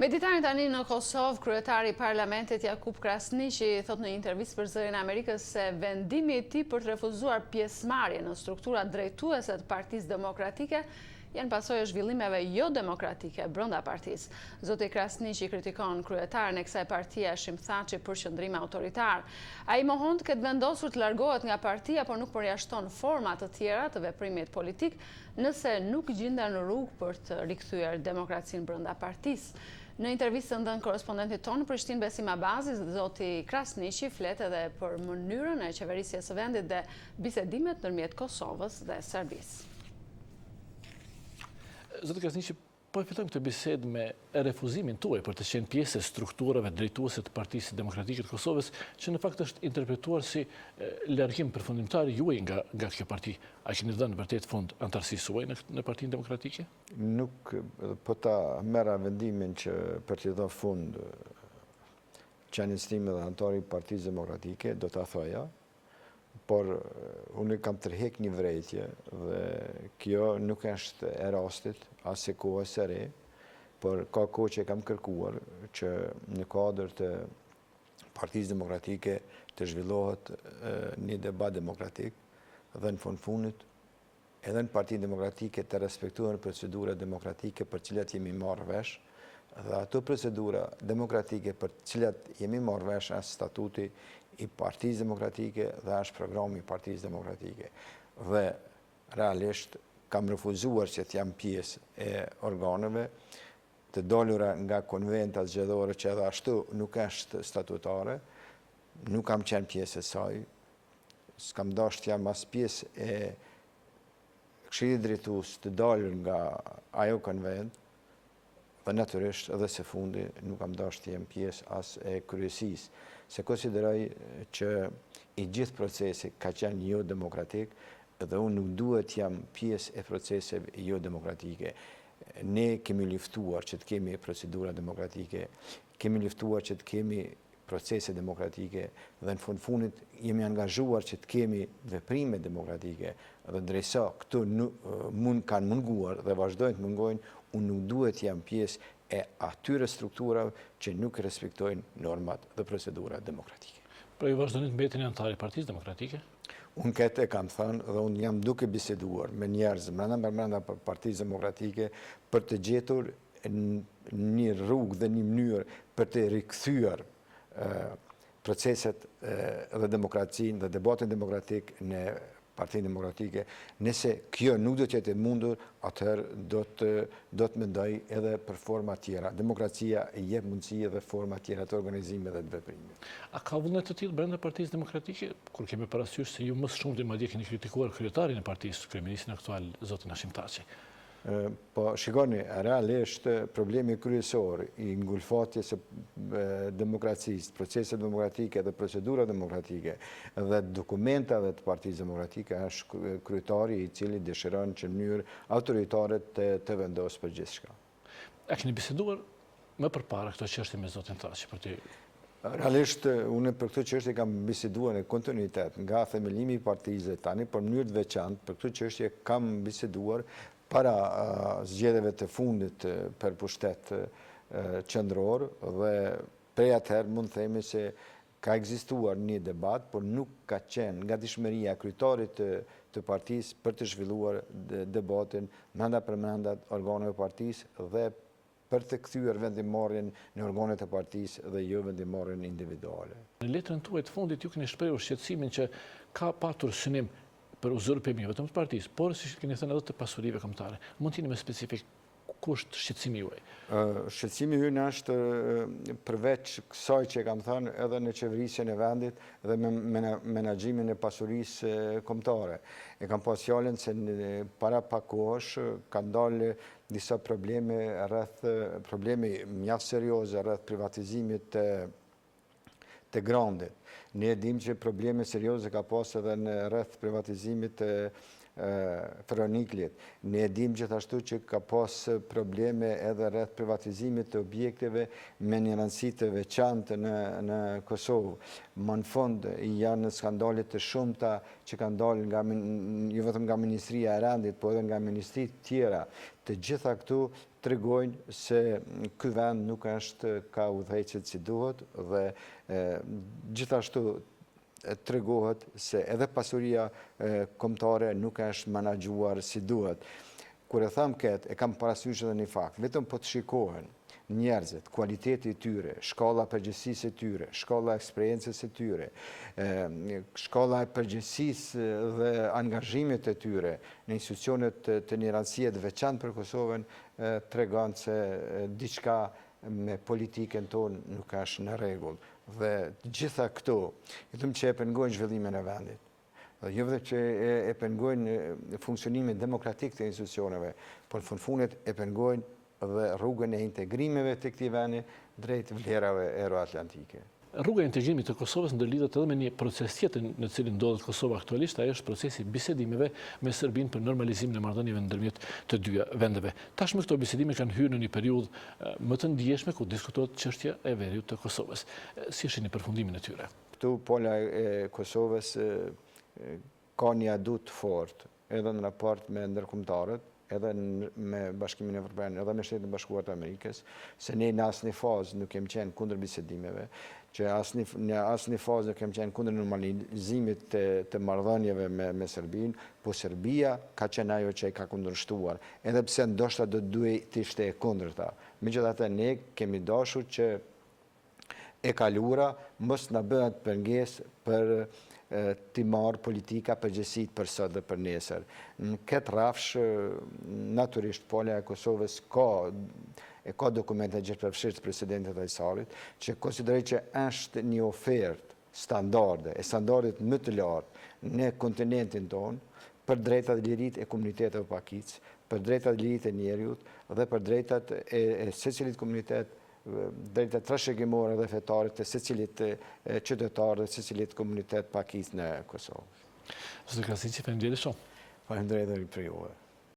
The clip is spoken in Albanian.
Meditani tani në Kosovë, kryetari i parlamentit Jakub Krasniqi thot në një intervistë për Zërin e Amerikës se vendimi i tij për të refuzuar pjesëmarrje në strukturat drejtuese të Partisë Demokratike janë pasojë e zhvillimeve jo demokratike brenda partisë. Zoti Krasniqi kritikon kryetaren e kësaj partie Hashim Thaçi për qëndrim autoritar. Ai mohon të ketë vendosur të largohet nga partia, por nuk përjashton forma të tjera të veprimit politik nëse nuk gjenden në rrugë për të rikthyer demokracinë brenda partisë. Në intervistën dhënë korrespondentit tonë në Prishtinë Besim Abazi, zoti Krasniqi flet edhe për mënyrën e qeverisjes së vendit dhe bisedimet ndërmjet Kosovës dhe Serbisë. Zoti Krasniqi, po e fillojmë këtë bisedë me refuzimin tuaj për të qenë pjesë e strukturave drejtuese të Partisë Demokratike të Kosovës, që në fakt është interpretuar si largim përfundimtar juaj nga kjo parti. A keni dhënë vërtet fund antarësisë suaj në Partinë Demokratike? Nuk po ta merra vendimin që për të dhënë fund qeniestime dhe antari i Partisë Demokratike, do ta thoja, por unë kam tërheq një vërejtje dhe kjo nuk është e rastit, as e kohës së re, por ka kohë që kam kërkuar që në kuadër të Partisë Demokratike të zhvillohet një debat demokratik dhe në fundit edhe në Partinë Demokratike të respektohen procedura demokratike për cilat jemi marrë vesh, dhe ato procedura demokratike për cilat jemi marrë vesh as statuti i Partisë Demokratike dhe as programi i Partisë Demokratike. Dhe realisht kam refuzuar që të jam pjesë e organeve të dolura nga konventat zgjedhore që edhe ashtu nuk është statutare, nuk kam qenë pjesë e saj, s'kam dashur të jam as pjesë e Këshillit Drejtues të dalur nga ajo konvent, dhe natyrisht edhe së fundi nuk kam dashur të jem pjesë as e kryesisë, se konsideroj që i gjithë procesi ka qenë jo demokratik dhe unë nuk duhet jam pjesë e proceseve jo demokratike. Ne kemi luftuar që të kemi procedura demokratike, kemi luftuar që të kemi procese demokratike dhe në fundit jemi angazhuar që të kemi veprime demokratike dhe drejsa këto kanë munguar dhe vazhdojnë të mungojnë, unë nuk duhet jam pjesë e atyre strukturave që nuk respektojnë normat dhe procedurat demokratike. Pra ju vazhdoni të mbeteni antar i Partisë Demokratike? Unë këtë e kam thënë dhe unë jam duke biseduar me njerëz brenda Partisë Demokratike për të gjetur një rrugë dhe një mënyrë për të rikthyer proceset dhe demokracinë dhe debatin demokratik në Partinë Demokratike. Nëse kjo nuk do të jetë e mundur, atëherë do të mendoj edhe për forma tjera. Demokracia jep mundësi edhe forma tjera të organizimit dhe të veprimit. A ka vullnet të tillë brenda Partisë Demokratike, kur kemi parasysh se ju më së shumti madje keni kritikuar kryetarin e partisë, kryeministin aktual zotin Hashim Thaçi? Po shikoni, realisht problemi kryesor i ngulfatjes së demokracisë, proceset demokratike dhe procedura demokratike dhe dokumentave të Partisë Demokratike është kryetari i cili dëshiron që në mënyrë autoritare të vendosë për gjithçka. A keni biseduar më përpara këto çështje me zotin Thaçi për të Realisht, unë për këtë çështje kam biseduar në kontinuitet nga themelimi i partisë tani, për mënyrë të veçantë, për këtë çështje kam biseduar para zgjedhjeve të fundit për pushtet qendror dhe prej atëherë mund të themi se ka ekzistuar një debat, por nuk ka qenë gatishmëria e kryetarit të partisë për të zhvilluar debatin menda për menda organeve partisë dhe për të kthyer vendimmarrjen në organet e partisë dhe jo vendimmarrjen individuale. Në letrën tuaj të fundit ju keni shprehur shqetësimin që ka patur synim për uzurpim jo vetëm të partisë, por si keni thënë edhe të pasurive kombëtare. Mund t'jini më specifik kusht shqetësimi juaj? Shqetësimi ynë është përveç kësaj që kam thënë edhe në qeverisjen e vendit dhe me menaxhimin e pasurisë kombëtare. E kam pas fjalën se para pak kohësh kanë dalë disa probleme mjaft serioze rreth privatizimit të Grandit. Ne dim që probleme serioze ka pas edhe në rreth privatizimit të Feroniklit. Ne dim gjithashtu që ka pas probleme edhe rreth privatizimit të objekteve me një rëndësi të veçantë në Kosovë. Më në fund janë skandalet të shumta që kanë dalë jo vetëm nga Ministria e Rendit, po edhe nga ministrit tjera. Të gjitha këtu tregojnë se ky vend nuk është ka udhëheqet si duhet dhe gjithashtu tregohet se edhe pasuria kombëtare nuk është menaxhuar si duhet. Kur e tham këtë, e kam parasysh edhe një fakt, vetëm po të shikohen njerëzit, kualiteti i tyre, shkalla e përgjegjësisë e tyre, shkalla e eksperiencës e tyre, shkalla e përgjegjësisë dhe angazhimit të tyre në institucionet të një rëndësie të veçantë për Kosovën, tregon se diçka me politikën tonë nuk është në rregull. Dhe gjitha këto, vetëm që e pengojnë zhvillimin e vendit, dhe jo vetëm që e pengojnë funksionimin demokratik të institucioneve, por në fundet e pengojnë dhe rrugën e integrimeve të këtij vendi drejt vlerave euroatlantike. Rruga e integrimit të Kosovës ndërlidhet edhe me një proces tjetër në cilin ndodhet Kosova aktualisht, ajo është procesi bisedimeve me Serbinë për normalizimin e marrëdhënieve ndërmjet të dy vendeve. Tashmë këto bisedime kanë hyrë në një periudhë më të ndjeshme ku diskutohet çështja e veriut të Kosovës. Si është një përfundimin e tyre? Këtu pola e Kosovës ka një adut fort edhe në raport me ndërkombëtarët, edhe me Bashkimin Evropian, edhe me Shtetet e Bashkuara të Amerikës, se ne në asnjë fazë nuk kemi qenë kundër bisedimeve, që në asnjë fazë nuk kemi qenë kundër normalizimit të marrëdhënieve me Serbinë, po Serbia ka qenë ajo që e ka kundërshtuar, edhe pse ndoshta do duhej të ishte e kundërta. Megjithatë ne kemi dashur që e kalura mos na bëhet pengesë për të marrë politika përgjegjësit për sot dhe për nesër. Në këtë rafsh, natyrisht, pola e Kosovës ka dokumente gjithë përfshirë të presidentit Ajsarit, që konsideroj që është një ofertë standarde, e standardit më të lartë në kontinentin tonë, për drejtat dhe lirit e komuniteteve pakicë, për drejtat dhe lirit e njerëzit dhe për drejtat e secilit komunitet, drejtat trashëgimore dhe fetare të secilit qytetar dhe secilit komunitet pakicë në Kosovë. Zoti Krasniqi, faleminderit shumë. Faleminderit edhe për juve.